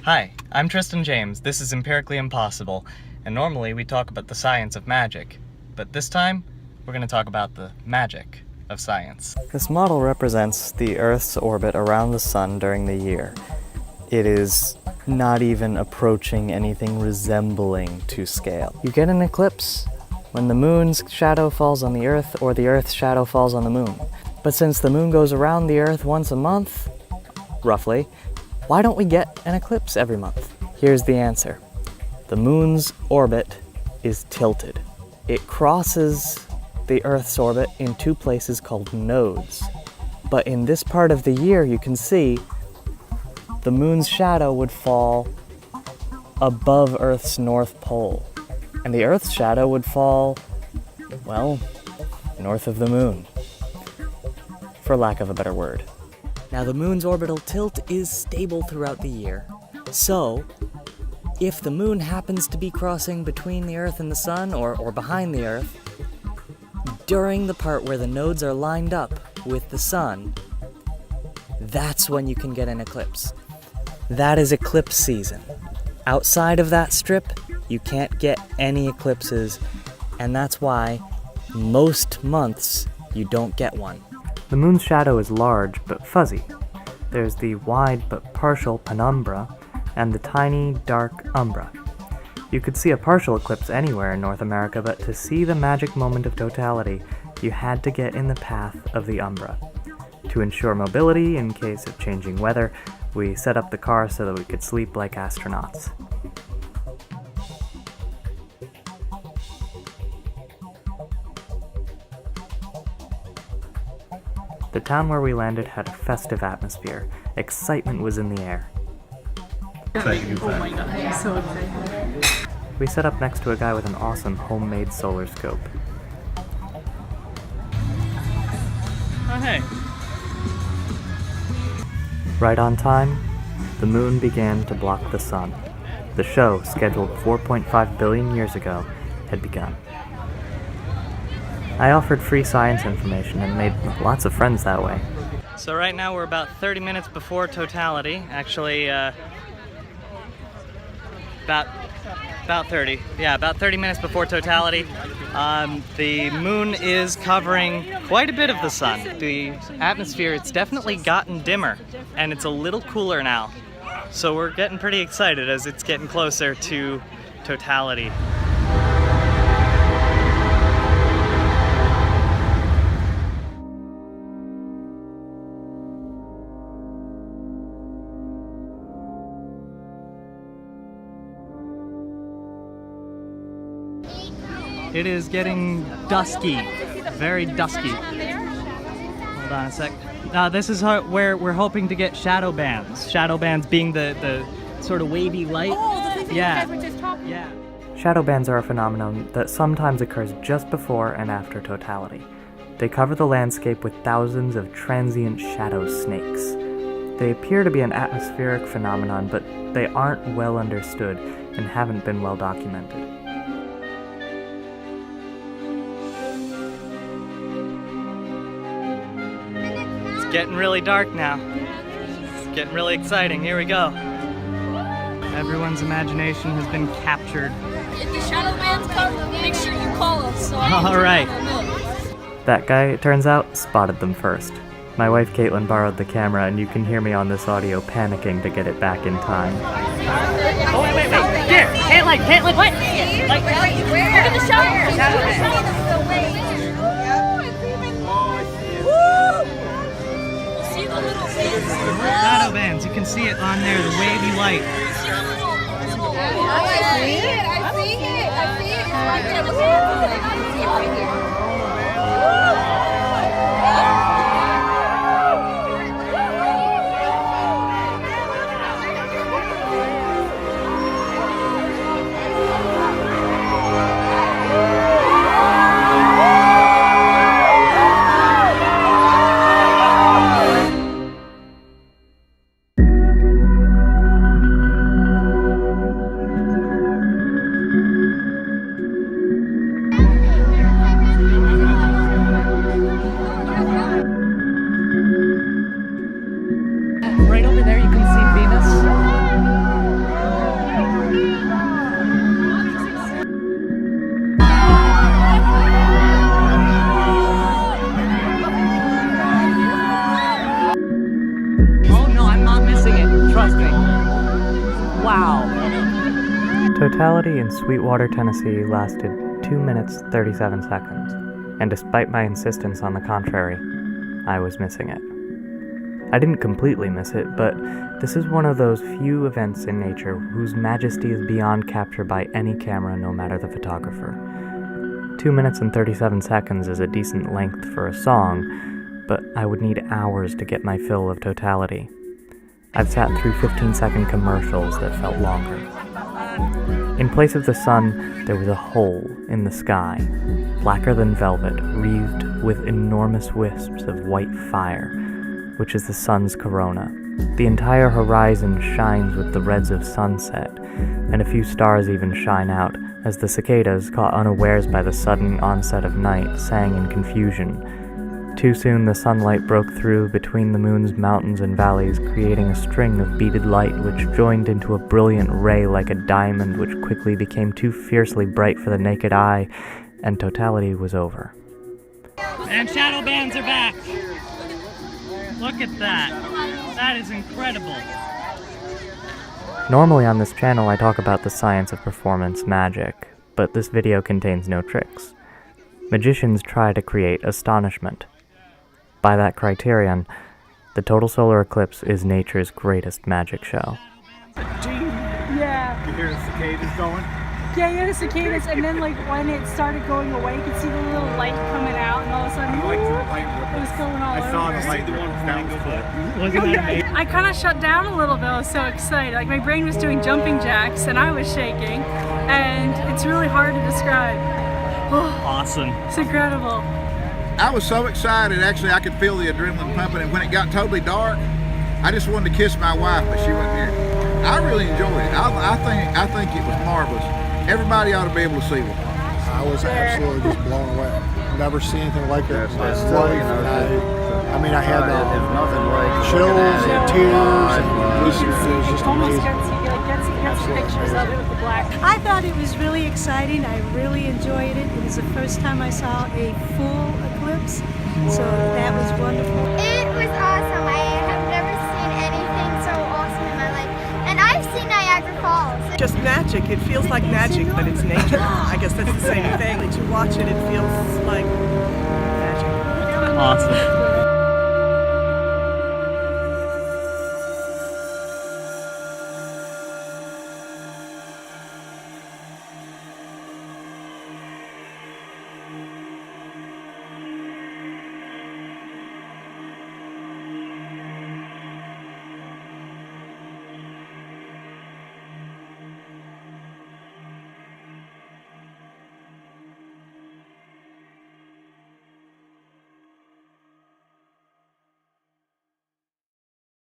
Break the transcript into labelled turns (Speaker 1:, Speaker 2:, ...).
Speaker 1: Hi, I'm Tristan James. This is Empirically Impossible, and normally we talk about the science of magic, but this time we're going to talk about the magic of science. This model represents the Earth's orbit around the Sun during the year. It is not even approaching anything resembling to scale. You get an eclipse when the moon's shadow falls on the Earth or the Earth's shadow falls on the moon. But since the moon goes around the Earth once a month, roughly, why don't we get an eclipse every month? Here's the answer. The moon's orbit is tilted. It crosses the Earth's orbit in two places called nodes. But in this part of the year, you can see the moon's shadow would fall above Earth's north pole. And the Earth's shadow would fall, well, north of the moon, for lack of a better word. Now, the moon's orbital tilt is stable throughout the year. So, if the moon happens to be crossing between the Earth and the Sun, or behind the Earth, during the part where the nodes are lined up with the Sun, that's when you can get an eclipse. That is eclipse season. Outside of that strip, you can't get any eclipses, and that's why most months you don't get one. The moon's shadow is large but fuzzy. There's the wide but partial penumbra and the tiny dark umbra. You could see a partial eclipse anywhere in North America, but to see the magic moment of totality, you had to get in the path of the umbra. To ensure mobility in case of changing weather, we set up the car so that we could sleep like astronauts. The town where we landed had a festive atmosphere. Excitement was in the air.
Speaker 2: Oh my god, I'm so excited.
Speaker 1: We set up next to a guy with an awesome homemade solar scope. Oh hey. Right on time, the moon began to block the sun. The show, scheduled 4.5 billion years ago, had begun. I offered free science information and made lots of friends that way. So right now we're about 30 minutes before totality. Actually, about 30. Yeah, about 30 minutes before totality. The moon is covering quite a bit of the sun. The atmosphere, it's definitely gotten dimmer, and it's a little cooler now. So we're getting pretty excited as it's getting closer to totality. It is getting dusky, very dusky. Hold on a sec. This is where we're hoping to get shadow bands. Shadow bands being the sort of wavy light.
Speaker 2: Oh, the thing
Speaker 1: yeah.
Speaker 2: you guys were just talking
Speaker 1: Yeah. Shadow bands are a phenomenon that sometimes occurs just before and after totality. They cover the landscape with thousands of transient shadow snakes. They appear to be an atmospheric phenomenon, but they aren't well understood and haven't been well documented. Getting really dark now. It's getting really exciting. Here we go. Everyone's imagination has been captured.
Speaker 2: If the shadow bands come, make sure you call us. So
Speaker 1: All right. That guy, it turns out, spotted them first. My wife Caitlin borrowed the camera, and you can hear me on this audio panicking to get it back in time.
Speaker 2: Oh, wait. Here, Caitlin, what? Like, where? Look at the shadow.
Speaker 1: Shadow bands, you can see it on there, the wavy light.
Speaker 2: I see it. It's right there. Look at it. I can see it right here.
Speaker 1: Totality in Sweetwater, Tennessee lasted 2 minutes 37 seconds, and despite my insistence on the contrary, I was missing it. I didn't completely miss it, but this is one of those few events in nature whose majesty is beyond capture by any camera, no matter the photographer. 2 minutes and 37 seconds is a decent length for a song, but I would need hours to get my fill of totality. I've sat through 15-second commercials that felt longer. In place of the sun, there was a hole in the sky, blacker than velvet, wreathed with enormous wisps of white fire, which is the sun's corona. The entire horizon shines with the reds of sunset, and a few stars even shine out as the cicadas, caught unawares by the sudden onset of night, sang in confusion. Too soon the sunlight broke through between the moon's mountains and valleys, creating a string of beaded light which joined into a brilliant ray like a diamond, which quickly became too fiercely bright for the naked eye, and totality was over.
Speaker 2: And shadow bands are back. Look at that. That is incredible.
Speaker 1: Normally on this channel I talk about the science of performance magic, but this video contains no tricks. Magicians try to create astonishment. By that criterion, the total solar eclipse is nature's greatest magic show.
Speaker 3: Yeah.
Speaker 4: You hear the cicadas going?
Speaker 3: Yeah, you hear the cicadas, and then like when it started going away, you could see the little light coming out, and all of a sudden, it was going all over.
Speaker 4: I saw the light. That was cool.
Speaker 2: Wasn't that amazing?
Speaker 3: I kind of shut down a little bit. I was so excited. Like my brain was doing jumping jacks, and I was shaking, and it's really hard to describe.
Speaker 2: Awesome.
Speaker 3: It's incredible.
Speaker 5: I was so excited, actually I could feel the adrenaline pumping, and when it got totally dark, I just wanted to kiss my wife, but she wasn't here. I really enjoyed it. I think it was marvelous. Everybody ought to be able to see it.
Speaker 6: I was absolutely just blown away. Never seen anything like it in my life. I mean, I had chills and tears, and it was just
Speaker 3: Almost
Speaker 6: amazing.
Speaker 3: get some pictures of it with the black.
Speaker 7: I thought it was really exciting. I really enjoyed it. It was the first time I saw a full eclipse, so that was wonderful.
Speaker 8: It was awesome. I have never seen anything so awesome in my life. And I've seen Niagara Falls.
Speaker 9: Just magic. It feels like magic, but it's nature. I guess that's the same thing. To watch it, it feels like magic.
Speaker 2: Awesome.